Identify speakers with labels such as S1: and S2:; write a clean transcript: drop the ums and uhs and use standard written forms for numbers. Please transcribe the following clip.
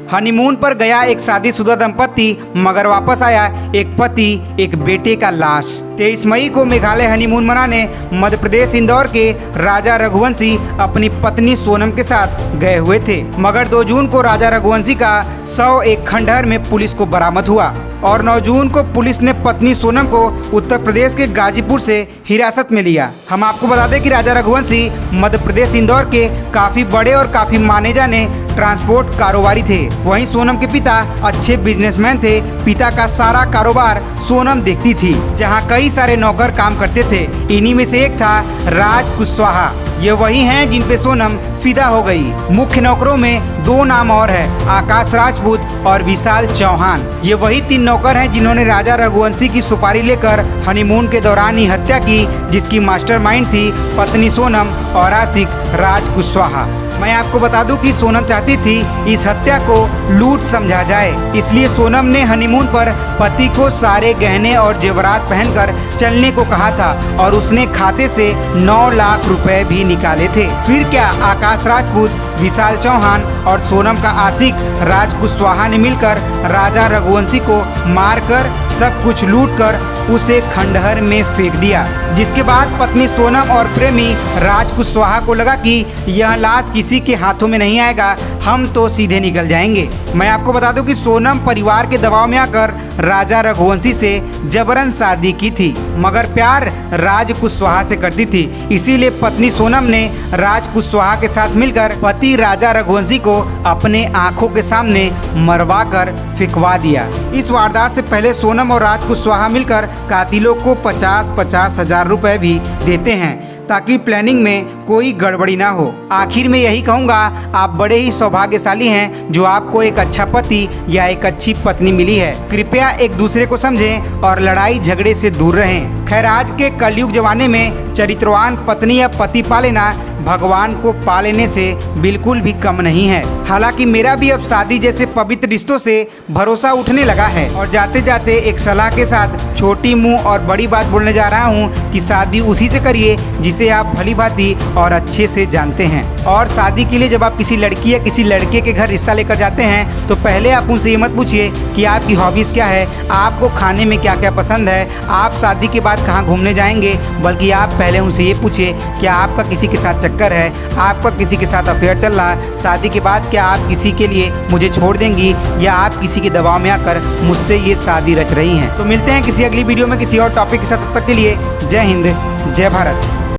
S1: Honeymoon पर गया एक शादीशुदा दंपत्ति, मगर वापस आया एक पति एक बेटे का लाश। 23 मई को मेघालय हनीमून मनाने मध्य प्रदेश इंदौर के राजा रघुवंशी अपनी पत्नी सोनम के साथ गए हुए थे, मगर 2 जून को राजा रघुवंशी का शव एक खंडहर में पुलिस को बरामद हुआ और 9 जून को पुलिस ने पत्नी सोनम को उत्तर प्रदेश के गाजीपुर से हिरासत में लिया। हम आपको बता दें कि राजा रघुवंशी मध्य प्रदेश इंदौर के काफी बड़े और काफी माने जाने ट्रांसपोर्ट कारोबारी थे। वहीं सोनम के पिता अच्छे बिजनेसमैन थे। पिता का सारा कारोबार सोनम देखती थी, जहां कई सारे नौकर काम करते थे। इन्हीं में से एक था राज कुशवाहा। ये वही हैं जिन पे सोनम फिदा हो गई। मुख्य नौकरों में 2 नाम और है, आकाश राजपूत और विशाल चौहान। ये वही 3 नौकर हैं जिन्होंने राजा रघुवंशी की सुपारी लेकर हनीमून के दौरान ही हत्या की, जिसकी मास्टरमाइंड थी पत्नी सोनम और आशिक राज कुशवाहा। मैं आपको बता दूं कि सोनम चाहती थी इस हत्या को लूट समझा जाए, इसलिए सोनम ने हनीमून पर पति को सारे गहने और जेवरात पहनकर चलने को कहा था और उसने खाते से 9 लाख रुपए भी निकाले थे। फिर क्या आकाश राजपूत, विशाल चौहान और सोनम का आशिक राज कुशवाहा ने मिलकर राजा रघुवंशी को मारकर सब कुछ लूटकर उसे खंडहर में फेंक दिया। जिसके बाद पत्नी सोनम और प्रेमी राज कुशवाहा को लगा कि यह लाश किसी के हाथों में नहीं आएगा, हम तो सीधे निकल जाएंगे। मैं आपको बता दूं कि सोनम परिवार के दबाव में आकर राजा रघुवंशी से जबरन शादी की थी, मगर प्यार राज कुशवाहा से करती थी। इसीलिए पत्नी सोनम ने राज कुशवाहा के साथ मिलकर पति राजा रघुवंशी को अपने आंखों के सामने मरवा कर फिकवा दिया। इस वारदात से पहले सोनम और राज कुशवाहा मिलकर कातिलों को 50-50 हजार रुपए भी देते हैं ताकि प्लानिंग में कोई गड़बड़ी ना हो। आखिर में यही कहूँगा, आप बड़े ही सौभाग्यशाली हैं जो आपको एक अच्छा पति या एक अच्छी पत्नी मिली है। कृपया एक दूसरे को समझें और लड़ाई झगड़े से दूर रहें। खैर, आज के कलयुग जमाने में चरित्रवान पत्नी या पति पा लेना भगवान को पा लेने से बिल्कुल भी कम नहीं है। हालांकि मेरा भी अब शादी जैसे पवित्र रिश्तों से भरोसा उठने लगा है और जाते जाते एक सलाह के साथ छोटी मुंह और बड़ी बात बोलने जा रहा हूँ कि शादी उसी से करिए जिसे आप भली भांति और अच्छे से जानते हैं। और शादी के लिए जब आप किसी लड़की या किसी लड़के के घर रिश्ता लेकर जाते हैं तो पहले आप उनसे ये मत पूछिए कि आपकी हॉबीज क्या है, आपको खाने में क्या क्या पसंद है, आप शादी के बाद कहाँ घूमने जाएंगे, बल्कि आप पहले उनसे ये पूछिए क्या आपका किसी के साथ चक्कर है, आपका किसी के साथ अफेयर चल रहा है, शादी के बाद क्या आप किसी के लिए मुझे छोड़ देंगी या आप किसी के दबाव में आकर मुझसे ये शादी रच रही हैं। तो मिलते हैं किसी अगली वीडियो में किसी और टॉपिक के साथ। तब तक के लिए जय हिंद, जय भारत।